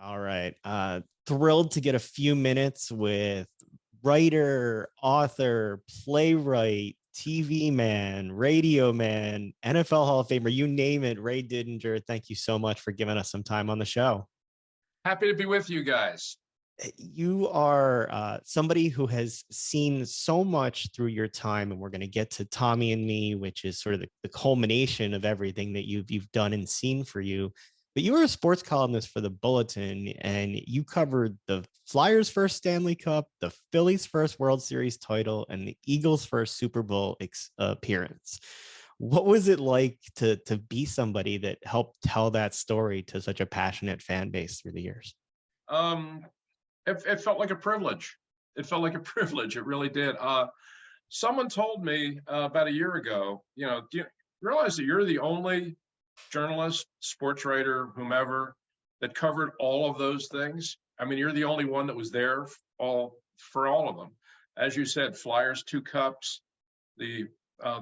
All right. Thrilled to get a few minutes with writer, author, playwright, TV man, radio man, NFL Hall of Famer, you name it, Ray Didinger. Thank you so much for giving us some time on the show. Happy to be with you guys. You are somebody who has seen so much through your time, and we're going to get to Tommy and Me, which is sort of the culmination of everything that you've done and seen for you. But you were a sports columnist for the Bulletin, and you covered the Flyers' first Stanley Cup, the Phillies' first World Series title, and the Eagles' first Super Bowl appearance. What was it like to be somebody that helped tell that story to such a passionate fan base through the years? Um, it felt like a privilege. It felt like a privilege. It really did. Someone told me about a year ago, do you realize that you're the only journalist, sports writer, whomever, that covered all of those things? I mean, you're the only one that was there for all of them. As you said, Flyers, 2 cups, the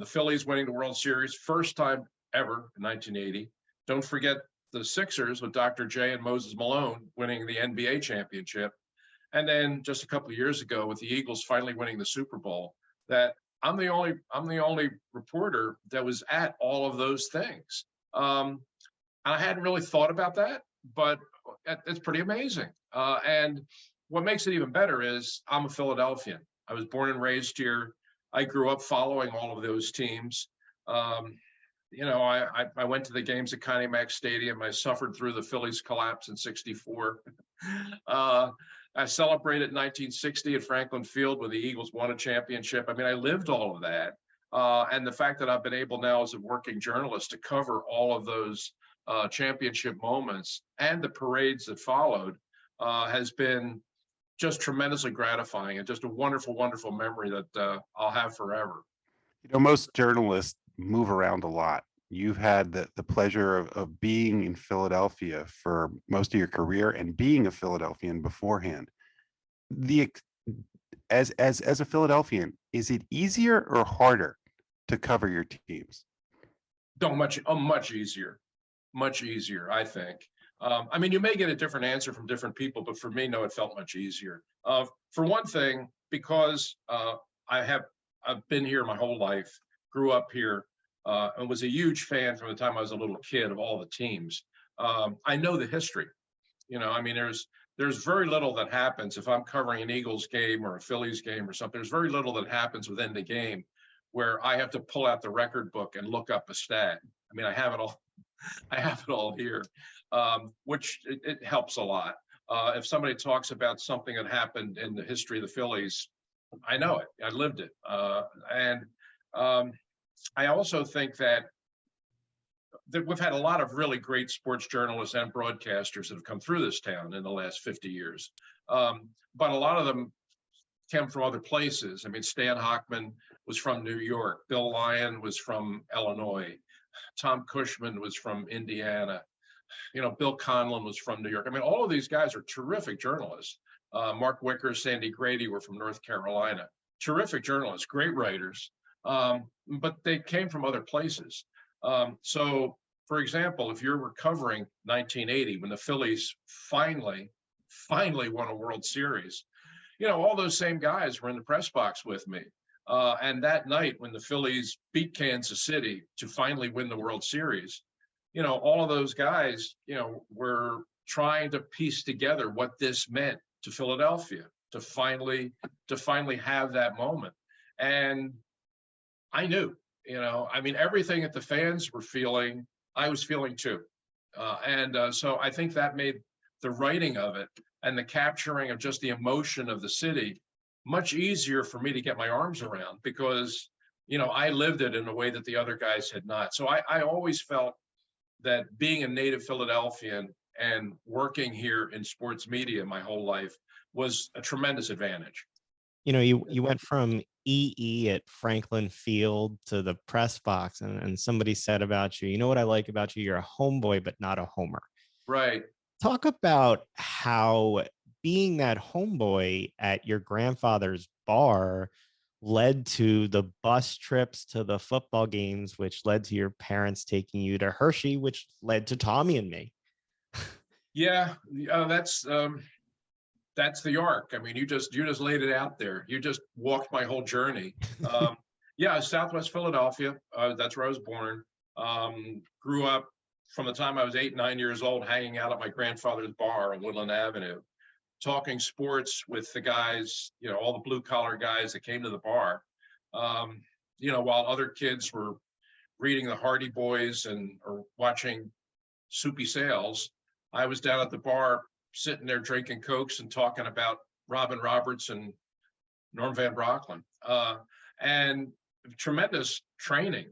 Phillies winning the World Series, first time ever in 1980. Don't forget the Sixers with Dr. J and Moses Malone winning the NBA championship. And then just a couple of years ago with the Eagles finally winning the Super Bowl, that I'm the only reporter that was at all of those things. I hadn't really thought about that, but it's pretty amazing. And what makes it even better is I'm a Philadelphian. I was born and raised here. I grew up following all of those teams. I went to the games at Connie Mack Stadium. I suffered through the Phillies collapse in '64. I celebrated 1960 at Franklin Field when the Eagles won a championship. I mean, I lived all of that. And the fact that I've been able now as a working journalist to cover all of those championship moments and the parades that followed has been just tremendously gratifying and just a wonderful, wonderful memory that I'll have forever. Most journalists move around a lot. You've had the pleasure of being in Philadelphia for most of your career and being a Philadelphian beforehand. The as a Philadelphian, is it easier or harder to cover your teams? No, much easier, I think. I mean, you may get a different answer from different people, but for me, no, it felt much easier. For one thing, because I've been here my whole life, grew up here, and was a huge fan from the time I was a little kid of all the teams. I know the history. I mean, there's very little that happens if I'm covering an Eagles game or a Phillies game or something. There's very little that happens within the game where I have to pull out the record book and look up a stat. I mean, I have it all. I have it all here, which it helps a lot. If somebody talks about something that happened in the history of the Phillies, I know it. I lived it, and I also think that we've had a lot of really great sports journalists and broadcasters that have come through this town in the last 50 years. But a lot of them came from other places. I mean, Stan Hochman was from New York. Bill Lyon was from Illinois. Tom Cushman was from Indiana. Bill Conlon was from New York. I mean, all of these guys are terrific journalists. Mark Wicker, Sandy Grady were from North Carolina. Terrific journalists, great writers, but they came from other places. So, for example, if you're recovering 1980 when the Phillies finally won a World Series, all those same guys were in the press box with me. And that night when the Phillies beat Kansas City to finally win the World Series, all of those guys, were trying to piece together what this meant to Philadelphia to finally have that moment. And I knew, I mean, everything that the fans were feeling, I was feeling too. So I think that made the writing of it and the capturing of just the emotion of the city much easier for me to get my arms around because, I lived it in a way that the other guys had not. So I always felt that being a native Philadelphian and working here in sports media my whole life was a tremendous advantage. You went from EE at Franklin Field to the press box, and somebody said about you, what I like about you, you're a homeboy, but not a homer. Right. Talk about how being that homeboy at your grandfather's bar led to the bus trips to the football games, which led to your parents taking you to Hershey, which led to Tommy and Me. Yeah, that's the arc. I mean, you just laid it out there. You just walked my whole journey. Um, yeah, Southwest Philadelphia. That's where I was born. Grew up from the time I was 8, 9 years old, hanging out at my grandfather's bar on Woodland Avenue, talking sports with the guys, all the blue collar guys that came to the bar. Um, while other kids were reading the Hardy Boys and or watching Soupy Sales, I was down at the bar sitting there drinking Cokes and talking about Robin Roberts and Norm Van Brocklin. And tremendous training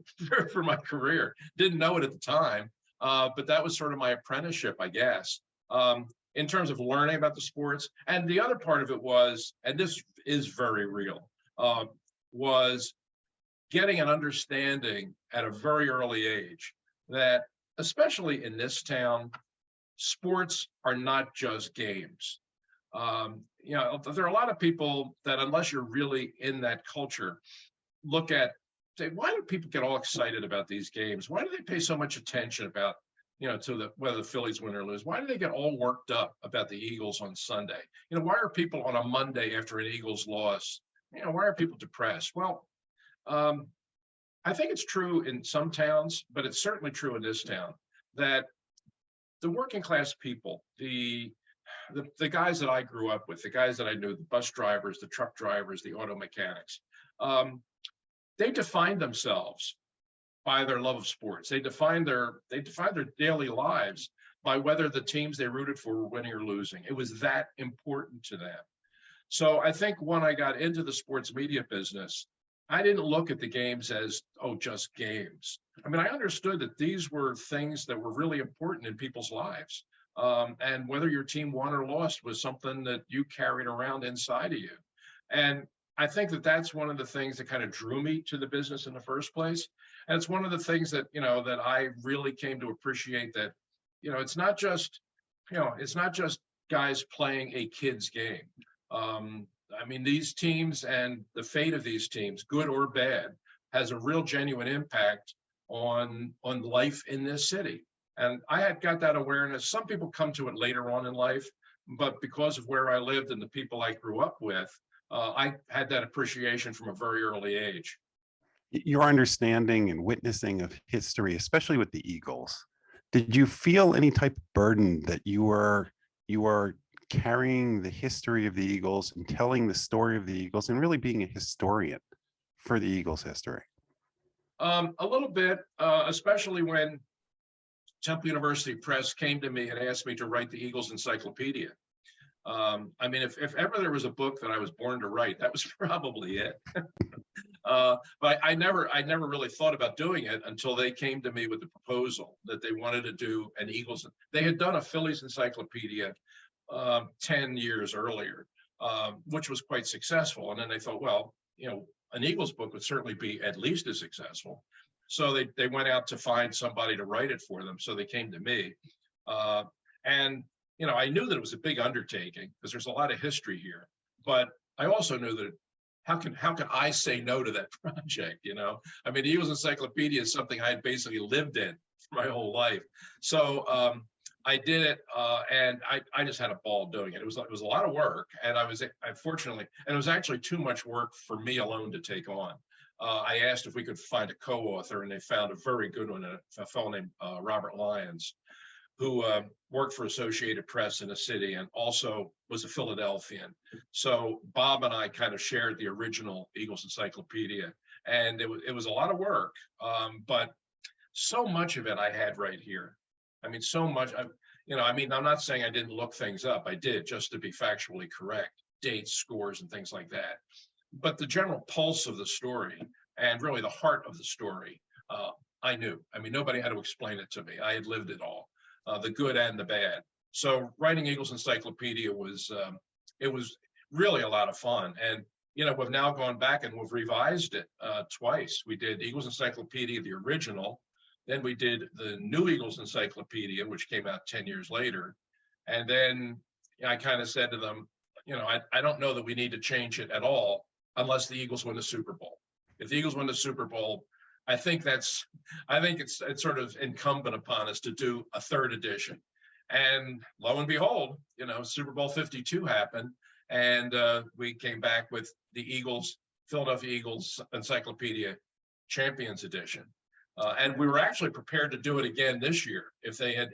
for my career. Didn't know it at the time, but that was sort of my apprenticeship, I guess, in terms of learning about the sports. And the other part of it was, and this is very real, was getting an understanding at a very early age that, especially in this town, sports are not just games. There are a lot of people that, unless you're really in that culture, say, why do people get all excited about these games? Why do they pay so much attention about, whether the Phillies win or lose? Why do they get all worked up about the Eagles on Sunday? Why are people on a Monday after an Eagles loss? Why are people depressed? Well, I think it's true in some towns, but it's certainly true in this town that the working class people, the guys that I grew up with, the guys that I knew, the bus drivers, the truck drivers, the auto mechanics, they defined themselves by their love of sports. They defined their daily lives by whether the teams they rooted for were winning or losing. It was that important to them. So I think when I got into the sports media business, I didn't look at the games as, just games. I mean, I understood that these were things that were really important in people's lives. And whether your team won or lost was something that you carried around inside of you. And I think that that's one of the things that kind of drew me to the business in the first place. And it's one of the things that, that I really came to appreciate, that, it's not just guys playing a kid's game. I mean, these teams and the fate of these teams, good or bad, has a real genuine impact on life in this city. And I had got that awareness. Some people come to it later on in life, but because of where I lived and the people I grew up with, I had that appreciation from a very early age. Your understanding and witnessing of history, especially with the Eagles, did you feel any type of burden that you were carrying the history of the Eagles and telling the story of the Eagles and really being a historian for the Eagles history? A little bit, especially when Temple University Press came to me and asked me to write the Eagles Encyclopedia. I mean, if ever there was a book that I was born to write, that was probably it. But I never really thought about doing it until they came to me with the proposal that they wanted to do an Eagles. They had done a Phillies encyclopedia 10 years earlier, which was quite successful. And then they thought, well, an Eagles book would certainly be at least as successful. So they went out to find somebody to write it for them. So they came to me. And I knew that it was a big undertaking because there's a lot of history here. But I also knew that how can I say no to that project? I mean, the Eagles Encyclopedia is something I had basically lived in for my whole life. So I did it, and I just had a ball doing it. It was a lot of work, and unfortunately, and it was actually too much work for me alone to take on. I asked if we could find a co-author, and they found a very good one, a fellow named Robert Lyons, who worked for Associated Press in the city and also was a Philadelphian. So Bob and I kind of shared the original Eagles Encyclopedia, and it was a lot of work, but so much of it I had right here. I mean, so much. I'm not saying I didn't look things up. I did, just to be factually correct, dates, scores, and things like that. But the general pulse of the story and really the heart of the story, I knew. I mean, nobody had to explain it to me. I had lived it all, the good and the bad. So writing Eagles Encyclopedia was really a lot of fun. And we've now gone back and we've revised it twice. We did Eagles Encyclopedia, the original. Then we did the New Eagles Encyclopedia, which came out 10 years later. And then I kind of said to them, I don't know that we need to change it at all unless the Eagles win the Super Bowl. If the Eagles win the Super Bowl, I think it's sort of incumbent upon us to do a third edition. And lo and behold, Super Bowl 52 happened, and we came back with the Philadelphia Eagles Encyclopedia Champions Edition. And we were actually prepared to do it again this year. If they had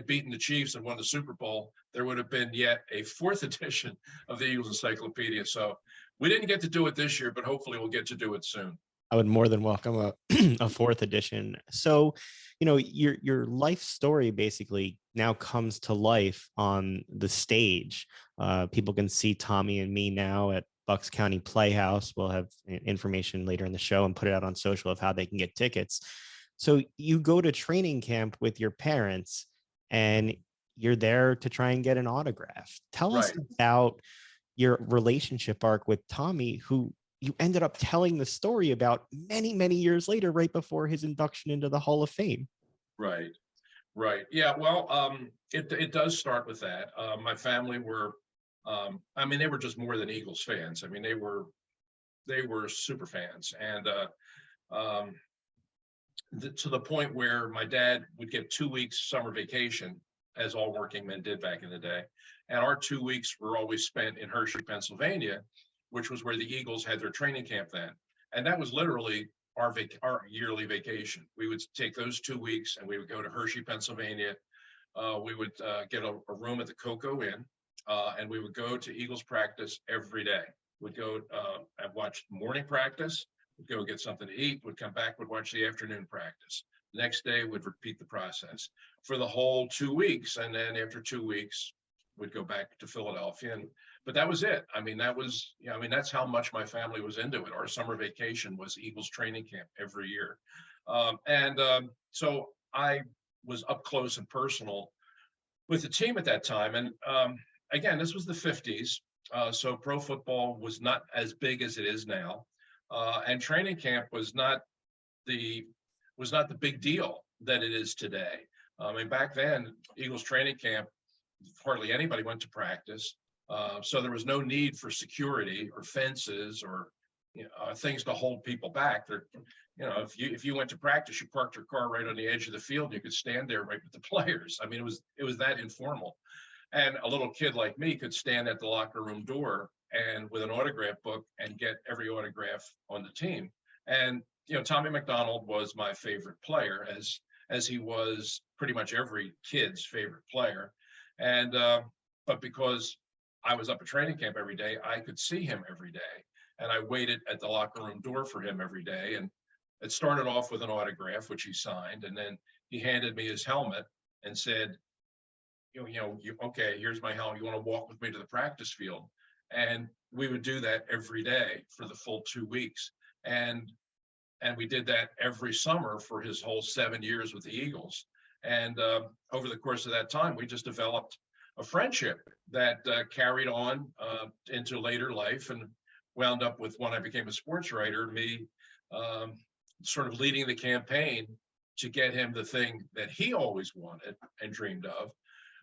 beaten the Chiefs and won the Super Bowl, there would have been yet a fourth edition of the Eagles Encyclopedia. So we didn't get to do it this year, but hopefully we'll get to do it soon. I would more than welcome a fourth edition. So, your life story basically now comes to life on the stage. People can see Tommy and me now at Bucks County Playhouse. We'll have information later in the show and put it out on social of how they can get tickets. So you go to training camp with your parents and you're there to try and get an autograph. Tell us about your relationship arc with Tommy, who you ended up telling the story about many, many years later, right before his induction into the Hall of Fame. Right. Yeah. Well, it does start with that. My family were, they were just more than Eagles fans. I mean, they were super fans, and to the point where my dad would get 2 weeks summer vacation, as all working men did back in the day, and our 2 weeks were always spent in Hershey, Pennsylvania, which was where the Eagles had their training camp then. And that was literally our yearly vacation. We would take those 2 weeks and we would go to Hershey, Pennsylvania. We would get a room at the Cocoa Inn, and we would go to Eagles practice every day. We'd go and watch morning practice. We'd go get something to eat. We'd come back, we'd watch the afternoon practice. The next day, we'd repeat the process for the whole 2 weeks. And then after 2 weeks, we'd go back to Philadelphia. But that was it. That's how much my family was into it. Our summer vacation was Eagles training camp every year. So I was up close and personal with the team at that time. And again, this was the 50s. So pro football was not as big as it is now. And training camp was not the big deal that it is today. Back then, Eagles training camp, hardly anybody went to practice. So there was no need for security or fences or things to hold people back. If you went to practice, you parked your car right on the edge of the field, and you could stand there right with the players. It was that informal. And a little kid like me could stand at the locker room door and with an autograph book and get every autograph on the team. And Tommy McDonald was my favorite player, as he was pretty much every kid's favorite player. And but because I was up at training camp every day, I could see him every day. And I waited at the locker room door for him every day. And it started off with an autograph, which he signed. And then he handed me his helmet and said, okay, here's my helmet. You want to walk with me to the practice field? And we would do that every day for the full 2 weeks. And we did that every summer for his whole 7 years with the Eagles. And over the course of that time, we just developed a friendship that carried on into later life and wound up with, when I became a sports writer, me sort of leading the campaign to get him the thing that he always wanted and dreamed of,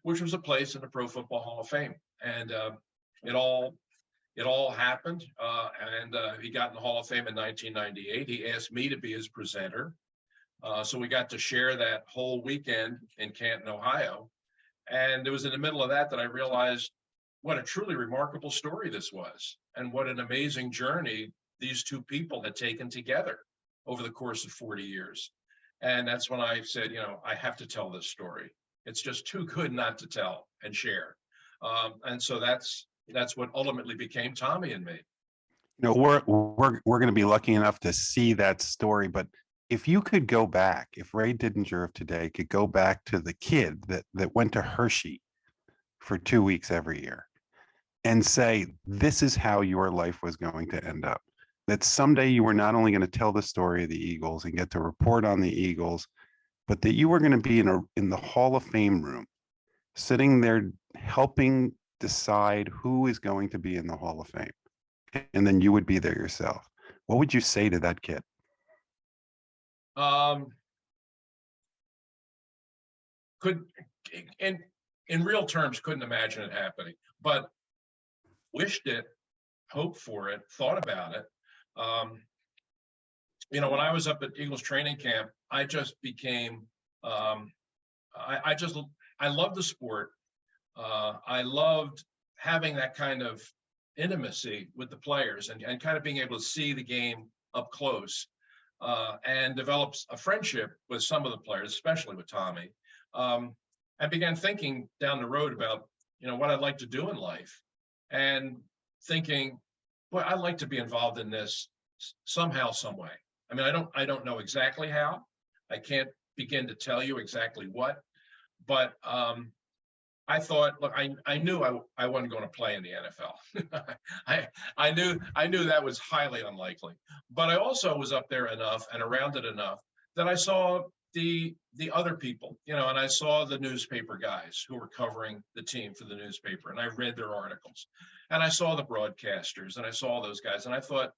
which was a place in the Pro Football Hall of Fame. And it all happened, and he got in the Hall of Fame in 1998. He asked me to be his presenter. So we got to share that whole weekend in Canton, Ohio. And it was in the middle of that I realized what a truly remarkable story this was, and what an amazing journey these two people had taken together over the course of 40 years. And that's when I said, I have to tell this story. It's just too good not to tell and share. And so that's what ultimately became Tommy and me. We're going to be lucky enough to see that story, but if you could go back, if Ray Didinger of today could go back to the kid that went to Hershey for 2 weeks every year and say, this is how your life was going to end up, that someday you were not only going to tell the story of the Eagles and get to report on the Eagles, but that you were going to be in the Hall of Fame room, sitting there helping decide who is going to be in the Hall of Fame. And then you would be there yourself. What would you say to that kid? In real terms, couldn't imagine it happening, but wished it, hoped for it, thought about it. When I was up at Eagles training camp, I just became, I loved the sport. I loved having that kind of intimacy with the players and kind of being able to see the game up close and develops a friendship with some of the players, especially with Tommy. I began thinking down the road about, what I'd like to do in life and thinking, boy, I'd like to be involved in this somehow, some way. I mean, I don't know exactly how. I can't begin to tell you exactly what, but I thought, look, I knew I wasn't going to play in the NFL. I knew that was highly unlikely. But I also was up there enough and around it enough that I saw the other people, and I saw the newspaper guys who were covering the team for the newspaper, and I read their articles, and I saw the broadcasters, and I saw those guys, and I thought,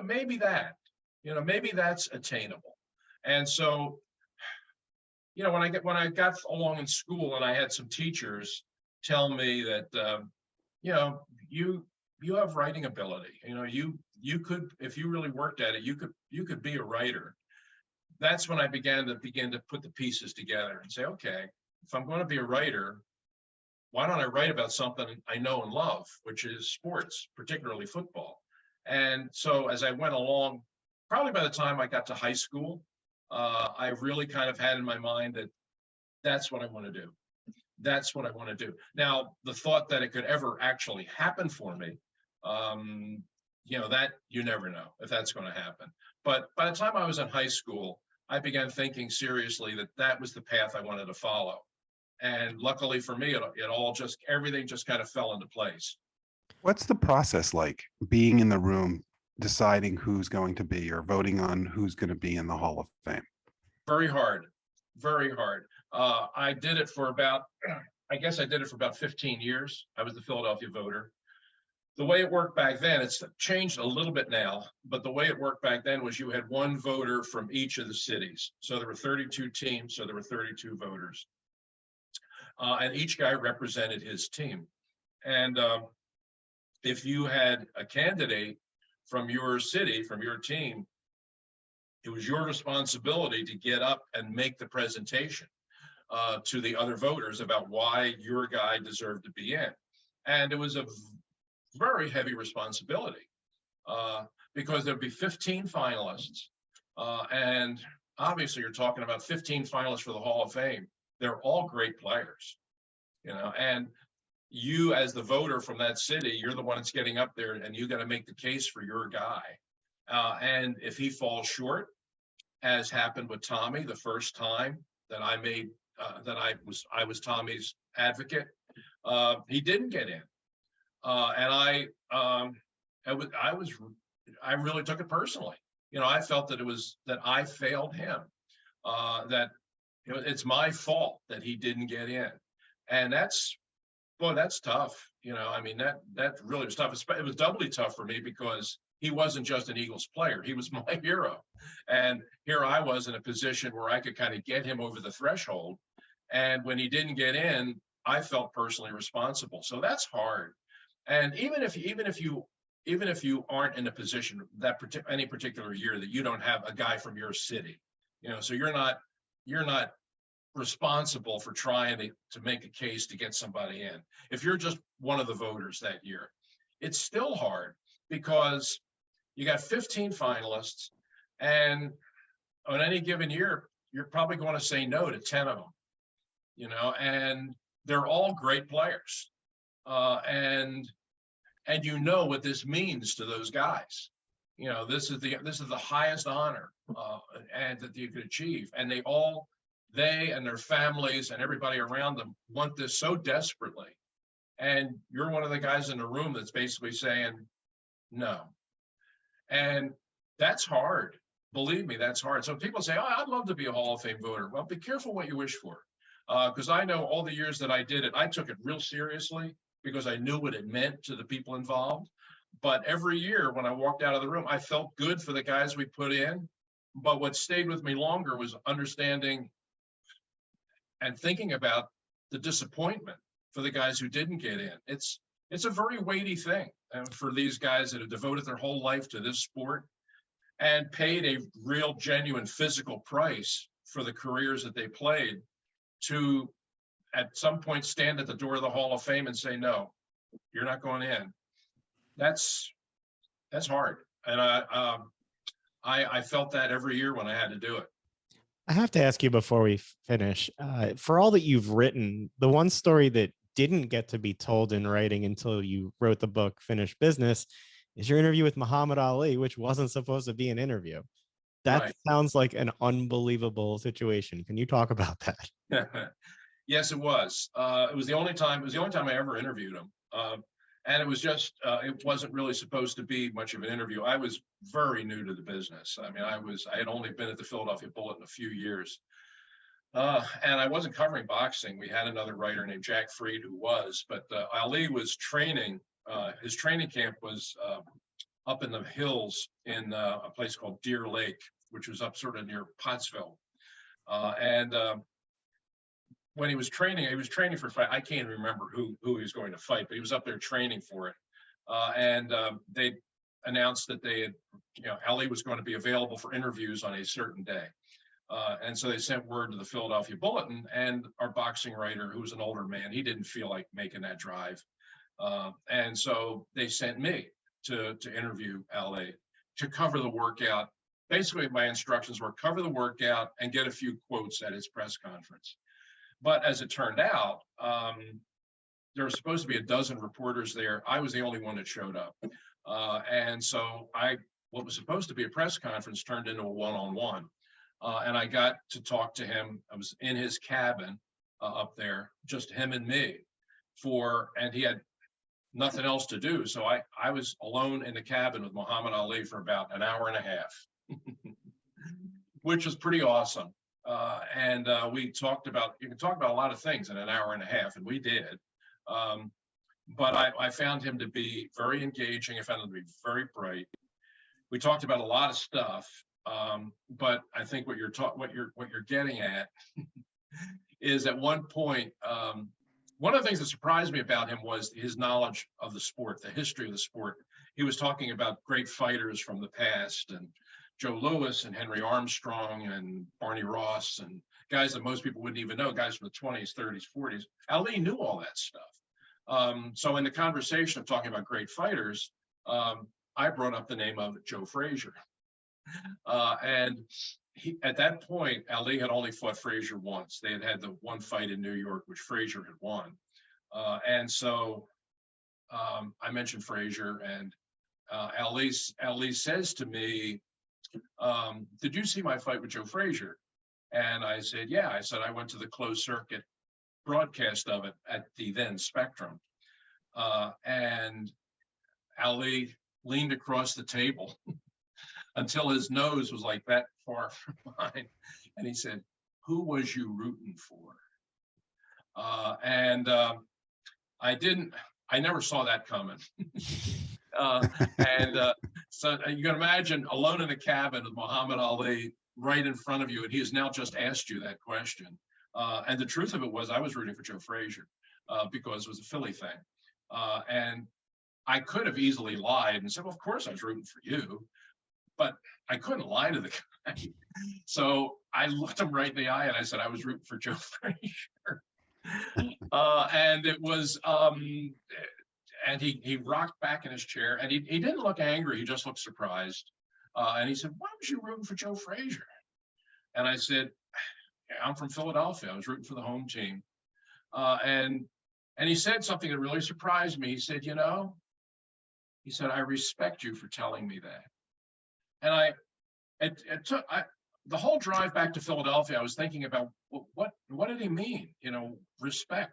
maybe maybe that's attainable. And so when I got along in school and I had some teachers tell me that you have writing ability. You could, if you really worked at it, you could be a writer. That's when I began to put the pieces together and say, okay, if I'm going to be a writer, why don't I write about something I know and love, which is sports, particularly football. And so as I went along, probably by the time I got to high school, I really kind of had in my mind that that's what I want to do. That's what I want to do. Now, the thought that it could ever actually happen for me, that you never know if that's going to happen. But by the time I was in high school, I began thinking seriously that that was the path I wanted to follow. And luckily for me, everything just kind of fell into place. What's the process like being in the room, deciding who's going to be or voting on who's going to be in the Hall of Fame? Very hard, very hard. I did it for about 15 years. I was the Philadelphia voter. The way it worked back then, it's changed a little bit now, but the way it worked back then was you had one voter from each of the cities. So there were 32 teams, so there were 32 voters. And each guy represented his team. And if you had a candidate from your city, from your team, it was your responsibility to get up and make the presentation to the other voters about why your guy deserved to be in. And it was a very heavy responsibility because there'd be 15 finalists. And obviously you're talking about 15 finalists for the Hall of Fame. They're all great players, and you as the voter from that city, you're the one that's getting up there and you got to make the case for your guy. And if he falls short, as happened with Tommy the first time that I made, that I was Tommy's advocate, he didn't get in. And I really took it personally. I felt that it was that I failed him, that it's my fault that he didn't get in. And that's tough. I mean, that really was tough. It was doubly tough for me because he wasn't just an Eagles player. He was my hero. And here I was in a position where I could kind of get him over the threshold. And when he didn't get in, I felt personally responsible. So that's hard. And even if you aren't in a position that any particular year that you don't have a guy from your city, so you're not responsible for trying to make a case to get somebody in. If you're just one of the voters that year, it's still hard because you got 15 finalists, and on any given year, you're probably going to say no to 10 of them, and they're all great players. And what this means to those guys. This is the highest honor and that you could achieve. And they and their families and everybody around them want this so desperately. And you're one of the guys in the room that's basically saying no. And that's hard. Believe me, that's hard. So people say, oh, I'd love to be a Hall of Fame voter. Well, be careful what you wish for. Because I know all the years that I did it, I took it real seriously because I knew what it meant to the people involved. But every year when I walked out of the room, I felt good for the guys we put in. But what stayed with me longer was understanding and thinking about the disappointment for the guys who didn't get in. It's a very weighty thing for these guys that have devoted their whole life to this sport and paid a real, genuine physical price for the careers that they played. to at some point stand at the door of the Hall of Fame and say, no, you're not going in. That's hard. And I felt that every year when I had to do it. I have to ask you before we finish, for all that you've written, the one story that didn't get to be told in writing until you wrote the book, Finished Business, is your interview with Muhammad Ali, which wasn't supposed to be an interview. That Right. sounds like an unbelievable situation. Can you talk about that? Yes, it was. It was the only time. It was the only time I ever interviewed him, and it was just. It wasn't really supposed to be much of an interview. I was very new to the business. I mean, I had only been at the Philadelphia Bulletin a few years, and I wasn't covering boxing. We had another writer named Jack Freed who was, but Ali was training. His training camp was up in the hills in a place called Deer Lake, which was up sort of near Pottsville, and when he was training for fight. I can't remember who he was going to fight, but he was up there training for it. And they announced that they had, Ali was going to be available for interviews on a certain day. And so they sent word to the Philadelphia Bulletin, and our boxing writer, who was an older man, he didn't feel like making that drive. And so they sent me to interview Ali, to cover the workout. Basically, my instructions were cover the workout and get a few quotes at his press conference. But as it turned out, there were supposed to be a dozen reporters there. I was the only one that showed up. And so what was supposed to be a press conference turned into a one-on-one. And I got to talk to him. I was in his cabin up there, just him and me, and he had nothing else to do. So I was alone in the cabin with Muhammad Ali for about an hour and a half, which was pretty awesome. And we talked about, you can talk about a lot of things in an hour and a half, and we did. But I found him to be very engaging. I found him to be very bright. We talked about a lot of stuff. But I think what you're getting at is at one point, one of the things that surprised me about him was his knowledge of the sport, the history of the sport. He was talking about great fighters from the past, and Joe Louis and Henry Armstrong and Barney Ross, and guys that most people wouldn't even know, guys from the 20s, 30s, 40s. Ali knew all that stuff. So in the conversation of talking about great fighters, I brought up the name of Joe Frazier. And at that point, Ali had only fought Frazier once. They had had the one fight in New York, which Frazier had won. And so I mentioned Frazier, and Ali says to me, did you see my fight with Joe Frazier? And I said, yeah. I said, I went to the closed circuit broadcast of it at the then Spectrum. And Ali leaned across the table until his nose was like that far from mine. And he said, who was you rooting for? I never saw that coming. So you can imagine alone in a cabin with Muhammad Ali right in front of you, and he has now just asked you that question. And the truth of it was I was rooting for Joe Frazier because it was a Philly thing. And I could have easily lied and said, well, of course I was rooting for you, but I couldn't lie to the guy. So I looked him right in the eye and I said, I was rooting for Joe Frazier. And it was, and he rocked back in his chair, and he didn't look angry. He just looked surprised. And he said, why was you rooting for Joe Frazier? And I said, I'm from Philadelphia. I was rooting for the home team. And he said something that really surprised me. He said, I respect you for telling me that. And the whole drive back to Philadelphia, I was thinking about what did he mean? Respect.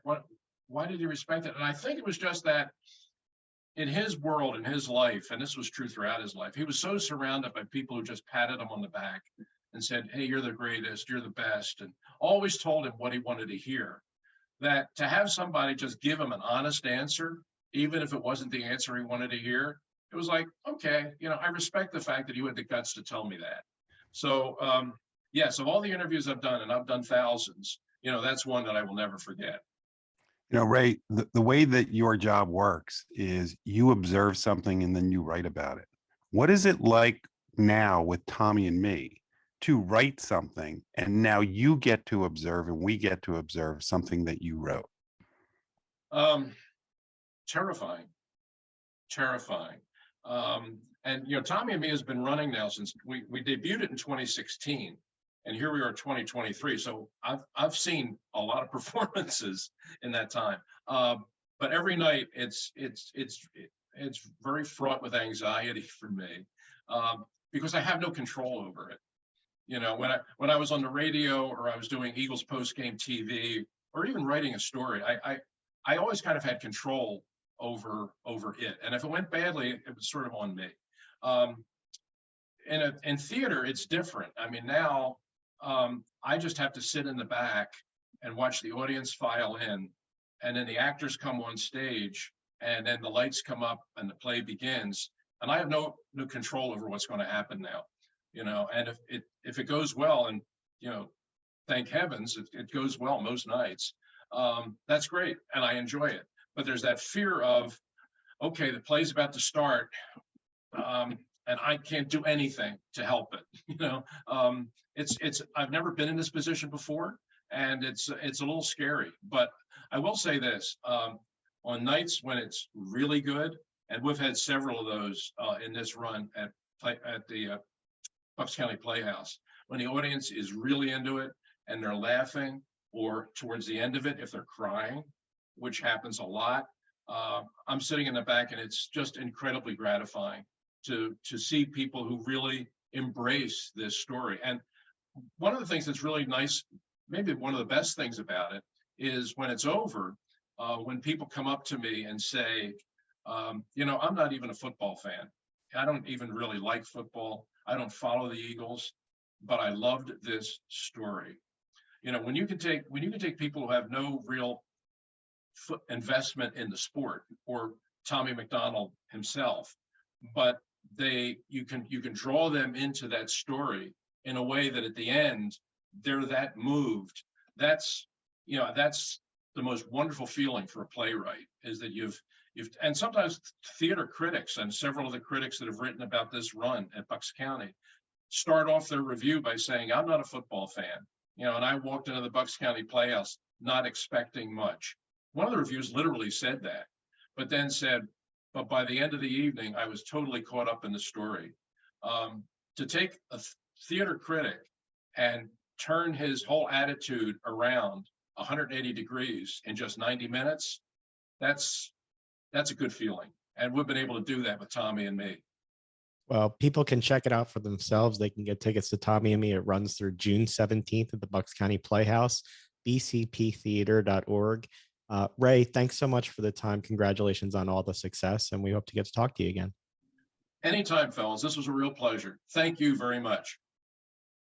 Why did he respect it? And I think it was just that in his world, in his life, and this was true throughout his life, he was so surrounded by people who just patted him on the back and said, hey, you're the greatest, you're the best, and always told him what he wanted to hear. That to have somebody just give him an honest answer, even if it wasn't the answer he wanted to hear, it was like, okay, I respect the fact that you had the guts to tell me that. So, yes, of all the interviews I've done, and I've done thousands, that's one that I will never forget. Ray, the way that your job works is you observe something and then you write about it. What is it like now with Tommy and me to write something, and now you get to observe and we get to observe something that you wrote? Terrifying, terrifying. And Tommy and Me has been running now since we debuted it in 2016, and here we are 2023. So I've seen a lot of performances in that time. But every night it's very fraught with anxiety for me, because I have no control over it. When I was on the radio, or I was doing Eagles post-game TV, or even writing a story, I always kind of had control over it. And if it went badly, it was sort of on me. In theater, it's different. I mean, now I just have to sit in the back and watch the audience file in, and then the actors come on stage, and then the lights come up and the play begins. And I have no control over what's going to happen now. And if it goes well, and thank heavens it goes well most nights, that's great, and I enjoy it. But there's that fear of, okay, the play's about to start, and I can't do anything to help it. It's I've never been in this position before, and it's a little scary. But I will say this: on nights when it's really good, and we've had several of those in this run at the Bucks County Playhouse, when the audience is really into it and they're laughing, or towards the end of it, if they're crying, which happens a lot, I'm sitting in the back, and it's just incredibly gratifying to see people who really embrace this story. And one of the things that's really nice, maybe one of the best things about it, is when it's over, when people come up to me and say, I'm not even a football fan. I don't even really like football. I don't follow the Eagles, but I loved this story. When you can take people who have no real investment in the sport, or Tommy McDonald himself, but you can draw them into that story in a way that at the end they're that moved. That's the most wonderful feeling for a playwright, is that you've and sometimes theater critics, and several of the critics that have written about this run at Bucks County, start off their review by saying, I'm not a football fan, and I walked into the Bucks County Playhouse not expecting much. One of the reviews literally said that, but then said, but by the end of the evening, I was totally caught up in the story. To take a theater critic and turn his whole attitude around 180 degrees in just 90 minutes, that's a good feeling. And we've been able to do that with Tommy and Me. Well, people can check it out for themselves. They can get tickets to Tommy and Me. It runs through June 17th at the Bucks County Playhouse, bcptheater.org. Ray, thanks so much for the time. Congratulations on all the success, and we hope to get to talk to you again. Anytime, fellas. This was a real pleasure. Thank you very much.